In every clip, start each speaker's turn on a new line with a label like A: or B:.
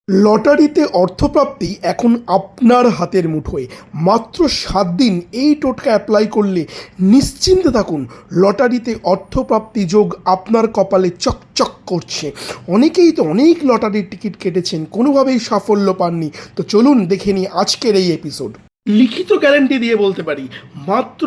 A: লটারিতে অর্থপ্রাপ্তি এখন আপনার হাতের মুঠোয়। মাত্র 7 দিন এই টোটকা অ্যাপ্লাই করলে নিশ্চিন্তে থাকুন, লটারিতে অর্থপ্রাপ্তি যোগ আপনার কপালে চকচক করছে। অনেকেই তো অনেক লটারির টিকিট কেটেছেন, কোনোভাবেই সাফল্য পাননি। তো চলুন দেখে নিই আজকের এই এপিসোড। লিখিত গ্যারান্টি দিয়ে বলতে পারি, মাত্র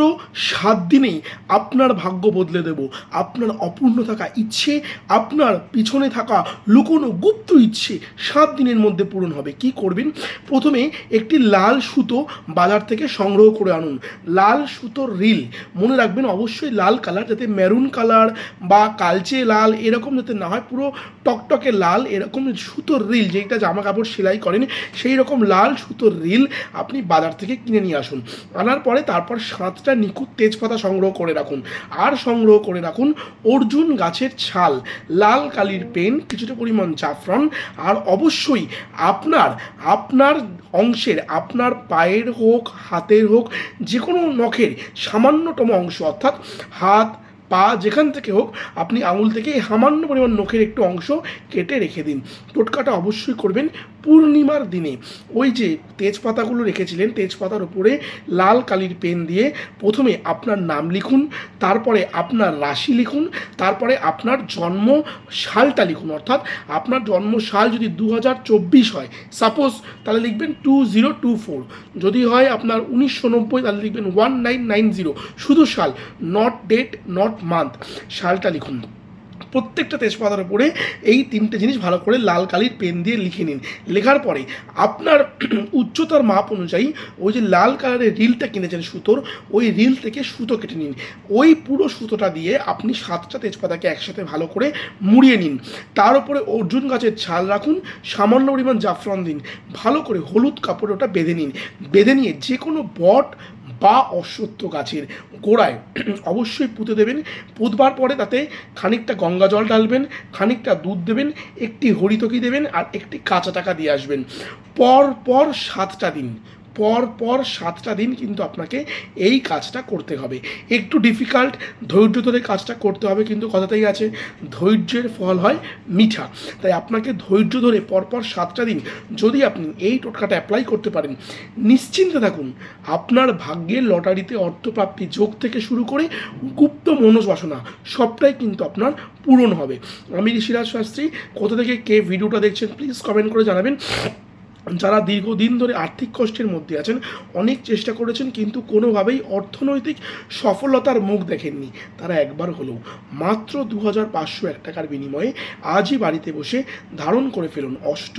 A: 7 দিনেই আপনার ভাগ্য বদলে দেব। আপনার অপূর্ণ থাকা ইচ্ছে, আপনার পিছনে থাকা লুকোনো গুপ্ত ইচ্ছে 7 দিনের মধ্যে পূরণ হবে। কি করবেন? প্রথমে একটি লাল সুতো বাজার থেকে সংগ্রহ করে আনুন। লাল সুতোর রিল, মনে রাখবেন অবশ্যই লাল কালার, যাতে মেরুন কালার বা কালচে লাল এরকম যাতে না হয়, পুরো টকটকে লাল এরকম সুতোর রিল, যেটা জামা কাপড় সেলাই করেন সেই রকম লাল সুতোর রিল আপনি বাজার থেকে কিনে নিয়ে আসুন। আনার পরে তারপর 7টা নিখুঁত তেজপাতা সংগ্রহ করে রাখুন। আর সংগ্রহ করে রাখুন অর্জুন গাছের ছাল, লাল কালির পেন, কিছুটা পরিমাণ জাফরান, আর অবশ্যই আপনার অংশের, আপনার পায়ের হোক হাতের হোক যে কোনো নখের সামান্যতম অংশ, অর্থাৎ হাত পা যেখান থেকে হোক, আপনি আঙুল থেকে সামান্য পরিমাণ নখের একটু অংশ কেটে রেখে দিন। টোটকাটা অবশ্যই করবেন পূর্ণিমার দিনে। ওই যে তেজপাতাগুলো রেখেছিলেন, তেজপাতার উপরে লাল কালির পেন দিয়ে প্রথমে আপনার নাম লিখুন, তারপরে আপনার রাশি লিখুন, তারপরে আপনার জন্ম সালটা লিখুন। অর্থাৎ আপনার জন্ম সাল যদি 2024 হয় সাপোজ, তাহলে লিখবেন 2024। যদি হয় আপনার 1990, তাহলে লিখবেন 1990। শুধু সাল, নট ডেট নট মান্থ, সালটা লিখুন। প্রত্যেকটা তেজপাতার উপরে এই 3টে জিনিস ভালো করে লাল কালির পেন দিয়ে লিখে নিন। লেখার পরে আপনার উচ্চতার মাপ অনুযায়ী ওই যে লাল কালারের রিলটা কিনেছেন সুতোর, ওই রিল থেকে সুতো কেটে নিন। ওই পুরো সুতোটা দিয়ে আপনি 7টা তেজপাতাকে একসাথে ভালো করে মুড়িয়ে নিন। তার উপরে অর্জুন গাছের ছাল রাখুন, সামান্য পরিমাণ জাফরান দিন, ভালো করে হলুদ কাপড়ে ওটা বেঁধে নিন। বেঁধে নিয়ে যে কোনো বট বা অশ্বত্থ গাছের গোড়ায় অবশ্যই পুঁতে দেবেন। পুঁতবার পরে তাতে খানিকটা গঙ্গা জল ঢালবেন, খানিকটা দুধ দেবেন, একটি হরিতকি দেবেন, আর একটি কাঁচা টাকা দিয়ে আসবেন। পর 7টা দিন কিন্তু আপনাকে এই কাজটা করতে হবে। একটু ডিফিকাল্ট, ধৈর্য ধরে কাজটা করতে হবে, কিন্তু কথাতেই আছে ধৈর্যের ফল হয় মিঠা। তাই আপনাকে ধৈর্য ধরে পরপর 7টা দিন যদি আপনি এই টোটকাটা অ্যাপ্লাই করতে পারেন, নিশ্চিন্তে থাকুন আপনার ভাগ্যের লটারিতে অর্থপ্রাপ্তি যোগ থেকে শুরু করে গুপ্ত মনোবাসনা সবটাই কিন্তু আপনার পূরণ হবে। আমি ঋষিরাজ শাস্ত্রী। কোথা থেকে কে ভিডিওটা দেখছেন প্লিজ কমেন্ট করে জানাবেন। যারা দীর্ঘদিন ধরে আর্থিক কষ্টের মধ্যে আছেন, অনেক চেষ্টা করেছেন কিন্তু কোনোভাবেই অর্থনৈতিক সফলতার মুখ দেখেননি, তারা একবার হলেও মাত্র 2501 টাকার বিনিময়ে আজই বাড়িতে বসে ধারণ করে ফেলুন অষ্ট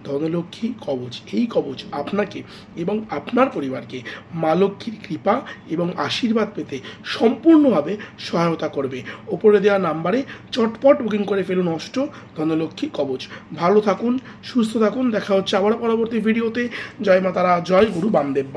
A: ধনলক্ষ্মী কবচ। এই কবচ আপনাকে এবং আপনার পরিবারকে মা লক্ষ্মীর কৃপা এবং আশীর্বাদ পেতে সম্পূর্ণভাবে সহায়তা করবে। ওপরে দেওয়া নাম্বারে চটপট বুকিং করে ফেলুন অষ্ট ধনলক্ষ্মী কবচ। ভালো থাকুন, সুস্থ থাকুন, দেখা হচ্ছে আবার পরবর্তী ভিডিওতে। জয় মা তারা, জয় গুরু বামদেব বাবা।